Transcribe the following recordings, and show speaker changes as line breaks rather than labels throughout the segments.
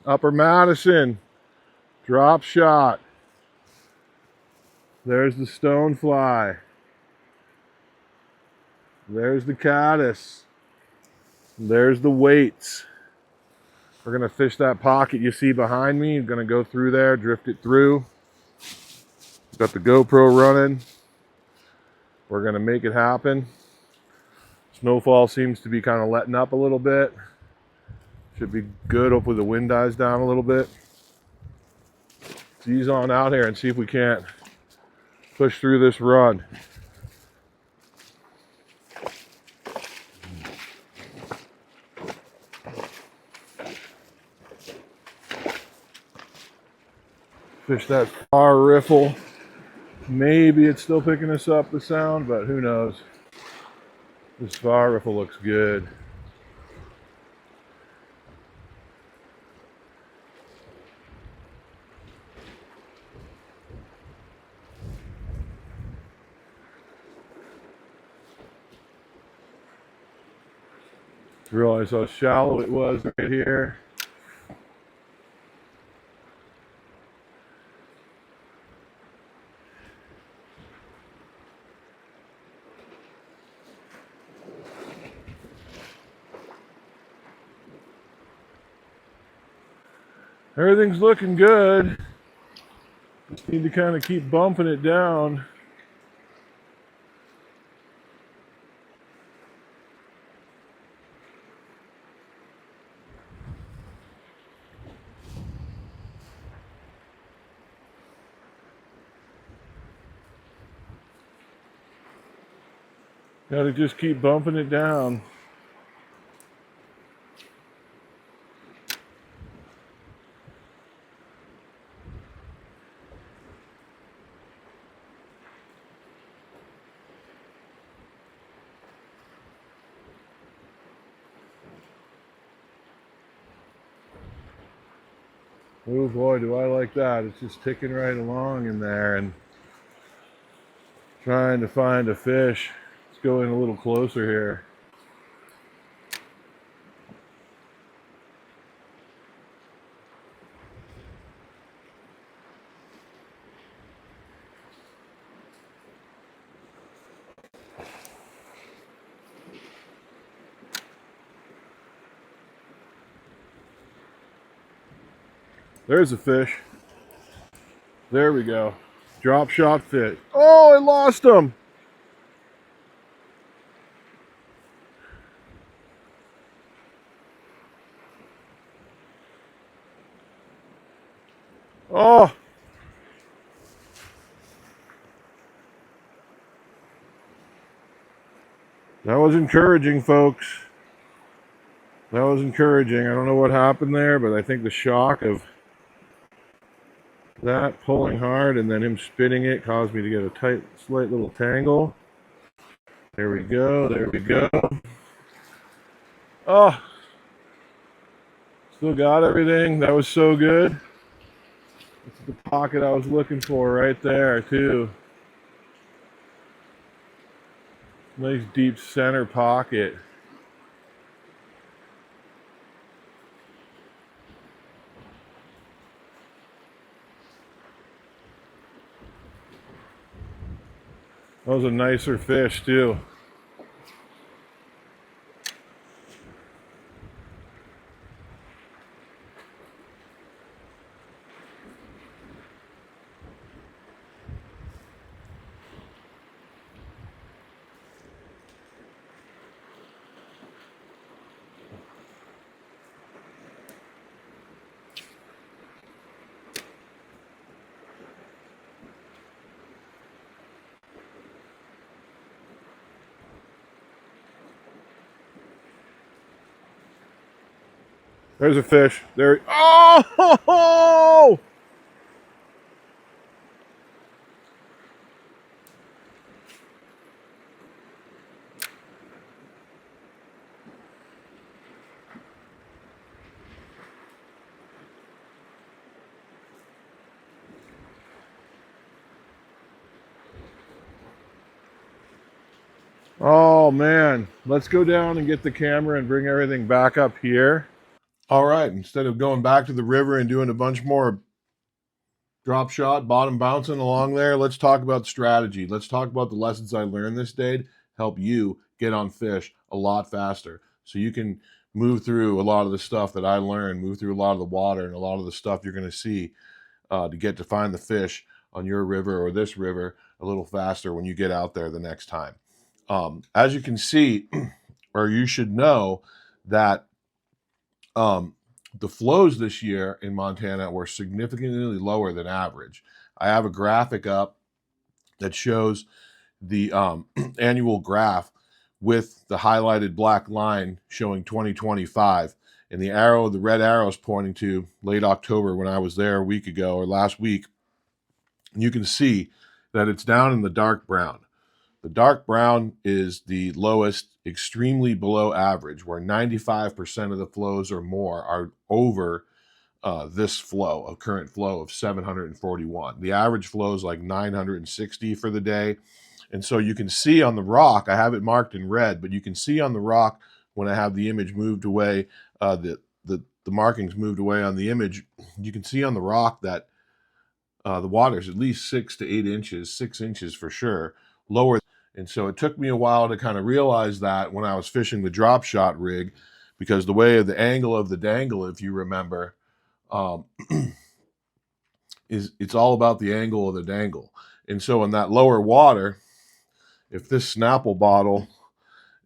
Upper Madison, drop shot. There's the stonefly. There's the caddis. There's the weights. We're gonna fish that pocket you see behind me. I'm gonna go through there, drift it through. Got the GoPro running. We're gonna make it happen. Snowfall seems to be kind of letting up a little bit. Should be good. Hopefully the wind dies down a little bit. Let's ease on out here and see if we can't push through this run. Fish that far riffle. Maybe it's still picking us up the sound, but who knows. This far riffle looks good. Realize how shallow it was right here. Everything's looking good. Just need to kind of keep bumping it down. Gotta just keep bumping it down. Oh boy, do I like that. It's just ticking right along in there and trying to find a fish. Let's go in a little closer here. There's a fish. There we go. Drop shot fish. Oh, I lost him. Oh. That was encouraging, folks. That was encouraging. I don't know what happened there, but I think the shock of that pulling hard and then him spinning it caused me to get a tight, slight little tangle. There we go. There we go. Oh, still got everything. That was so good. That's the pocket I was looking for right there, too. Nice deep center pocket. That was a nicer fish, too. There's a fish. There. Oh! Oh man, let's go down and get the camera and bring everything back up here. All right, instead of going back to the river and doing a bunch more drop shot, bottom bouncing along there, let's talk about strategy. Let's talk about the lessons I learned this day to help you get on fish a lot faster. So you can move through a lot of the stuff that I learned, move through a lot of the water and a lot of the stuff you're going to see to get to find the fish on your river or this river a little faster when you get out there the next time. As you can see, or you should know that the flows this year in Montana were significantly lower than average. I have a graphic up that shows the annual graph with the highlighted black line showing 2025. And the red arrow is pointing to late October when I was there a week ago or last week. And you can see that it's down in the dark brown. The dark brown is the lowest, extremely below average, where 95% of the flows or more are over this flow, a current flow of 741. The average flow is like 960 for the day. And so you can see on the rock, I have it marked in red, but you can see on the rock when I have the image moved away, the markings moved away on the image, you can see on the rock that the water is at least 6 to 8 inches, 6 inches for sure, lower. And so it took me a while to kind of realize that when I was fishing the drop shot rig, because the way of the angle of the dangle, if you remember, it's all about the angle of the dangle. And so in that lower water, if this Snapple bottle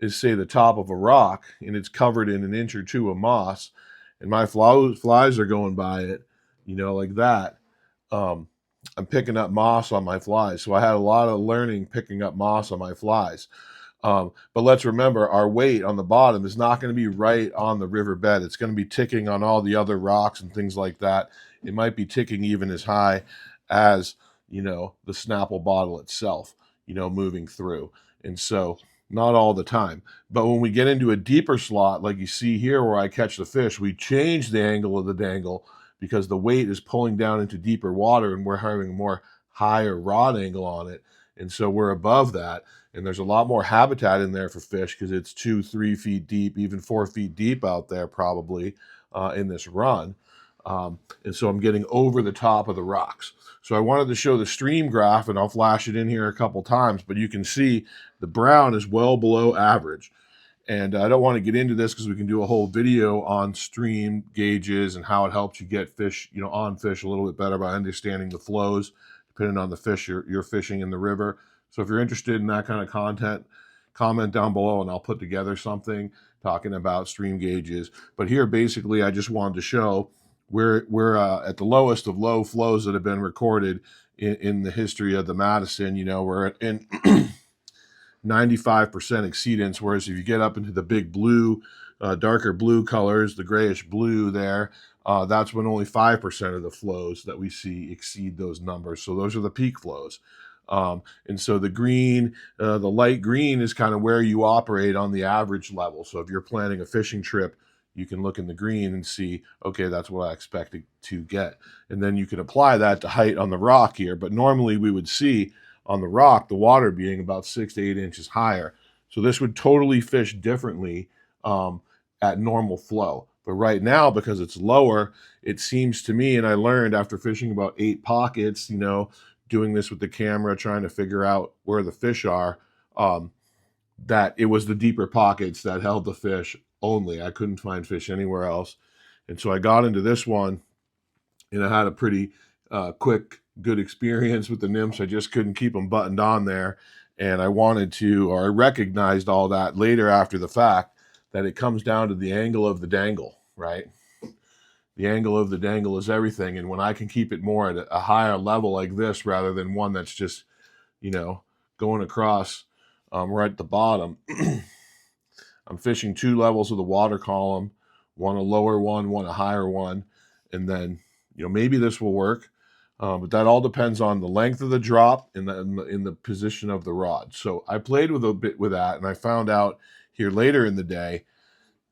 is, say, the top of a rock and it's covered in an inch or two of moss, and my flies are going by it, like that, I'm picking up moss on my flies. So I had a lot of learning picking up moss on my flies. But let's remember, our weight on the bottom is not going to be right on the riverbed. It's going to be ticking on all the other rocks and things like that. It might be ticking even as high as, the Snapple bottle itself, moving through. And so not all the time. But when we get into a deeper slot, like you see here where I catch the fish, we change the angle of the dangle because the weight is pulling down into deeper water and we're having a more higher rod angle on it. And so we're above that. And there's a lot more habitat in there for fish because it's 2-3 feet deep, even 4 feet deep out there probably in this run. And so I'm getting over the top of the rocks. So I wanted to show the stream graph, and I'll flash it in here a couple times, but you can see the brown is well below average. And I don't want to get into this because we can do a whole video on stream gauges and how it helps you get fish, on fish a little bit better by understanding the flows, depending on the fish you're fishing in the river. So if you're interested in that kind of content, comment down below and I'll put together something talking about stream gauges. But here, basically, I just wanted to show we're at the lowest of low flows that have been recorded in the history of the Madison. We're in 95% exceedance, whereas if you get up into the big blue, darker blue colors, the grayish blue there, that's when only 5% of the flows that we see exceed those numbers. So those are the peak flows. And so the green, the light green is kind of where you operate on the average level. So if you're planning a fishing trip, you can look in the green and see, okay, that's what I expected to get. And then you can apply that to height on the rock here. But normally we would see on the rock, the water being about 6 to 8 inches higher. So this would totally fish differently at normal flow. But right now, because it's lower, it seems to me, and I learned after fishing about 8 pockets, doing this with the camera, trying to figure out where the fish are, that it was the deeper pockets that held the fish only. I couldn't find fish anywhere else. And so I got into this one, and I had a pretty quick, good experience with the nymphs. I just couldn't keep them buttoned on there. And I I recognized all that later after the fact, that it comes down to the angle of the dangle, right? The angle of the dangle is everything. And when I can keep it more at a higher level like this, rather than one that's just, going across right at the bottom, I'm fishing 2 levels of the water column, one a lower one a higher one. And then, maybe this will work. But that all depends on the length of the drop and in the position of the rod. So I played with a bit with that, and I found out here later in the day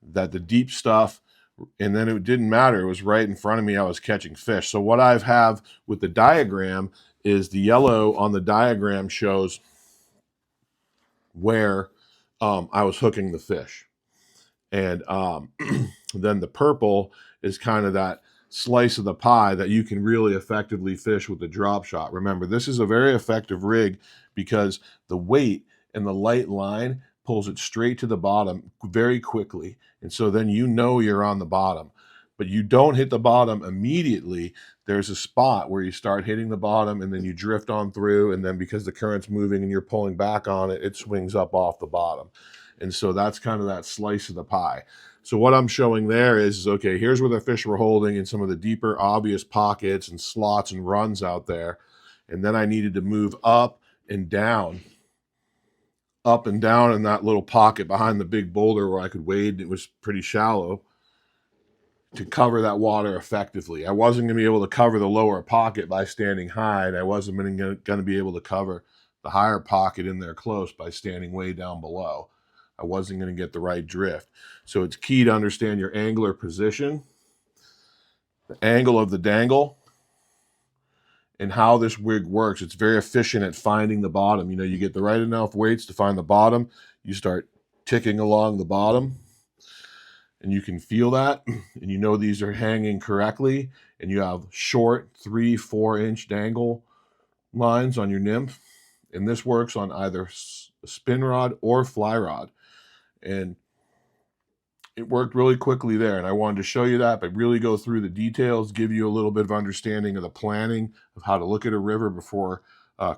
that the deep stuff, and then it didn't matter. It was right in front of me. I was catching fish. So what I have with the diagram is the yellow on the diagram shows where I was hooking the fish. And then the purple is kind of that slice of the pie that you can really effectively fish with the drop shot. Remember, this is a very effective rig because the weight and the light line pulls it straight to the bottom very quickly. And so then you know you're on the bottom, but you don't hit the bottom immediately. There's a spot where you start hitting the bottom and then you drift on through. And then because the current's moving and you're pulling back on it, it swings up off the bottom. And so that's kind of that slice of the pie. So what I'm showing there is okay, here's where the fish were holding in some of the deeper, obvious pockets and slots and runs out there. And then I needed to move up and down in that little pocket behind the big boulder where I could wade. It was pretty shallow to cover that water effectively. I wasn't going to be able to cover the lower pocket by standing high, and I wasn't going to be able to cover the higher pocket in there close by standing way down below. I wasn't going to get the right drift. So it's key to understand your angler position, the angle of the dangle, and how this rig works. It's very efficient at finding the bottom. You know, you get the right enough weights to find the bottom. You start ticking along the bottom, and you can feel that, and you know these are hanging correctly, and you have short 3-4 inch dangle lines on your nymph. And this works on either a spin rod or fly rod. And it worked really quickly there. And I wanted to show you that, but really go through the details, give you a little bit of understanding of the planning of how to look at a river before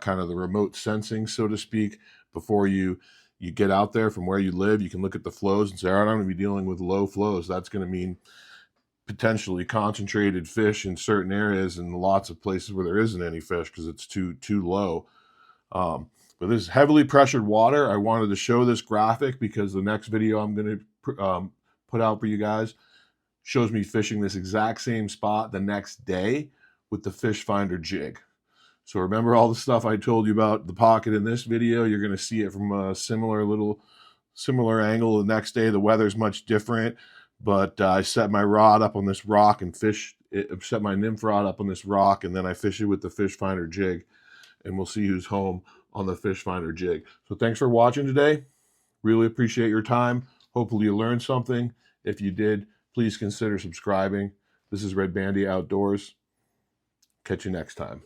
kind of the remote sensing, so to speak, before you get out there from where you live. You can look at the flows and say, all right, I'm going to be dealing with low flows. That's going to mean potentially concentrated fish in certain areas and lots of places where there isn't any fish because it's too low. But this is heavily pressured water. I wanted to show this graphic because the next video I'm going to put out for you guys shows me fishing this exact same spot the next day with the fish finder jig. So remember all the stuff I told you about the pocket in this video. You're going to see it from a similar angle the next day. The weather's much different, but I set my rod up on this rock and set my nymph rod up on this rock, and then I fish it with the fish finder jig, and we'll see who's home on the fish finder jig. So thanks for watching today. Really appreciate your time. Hopefully you learned something. If you did, please consider subscribing. This is Red Bandy Outdoors. Catch you next time.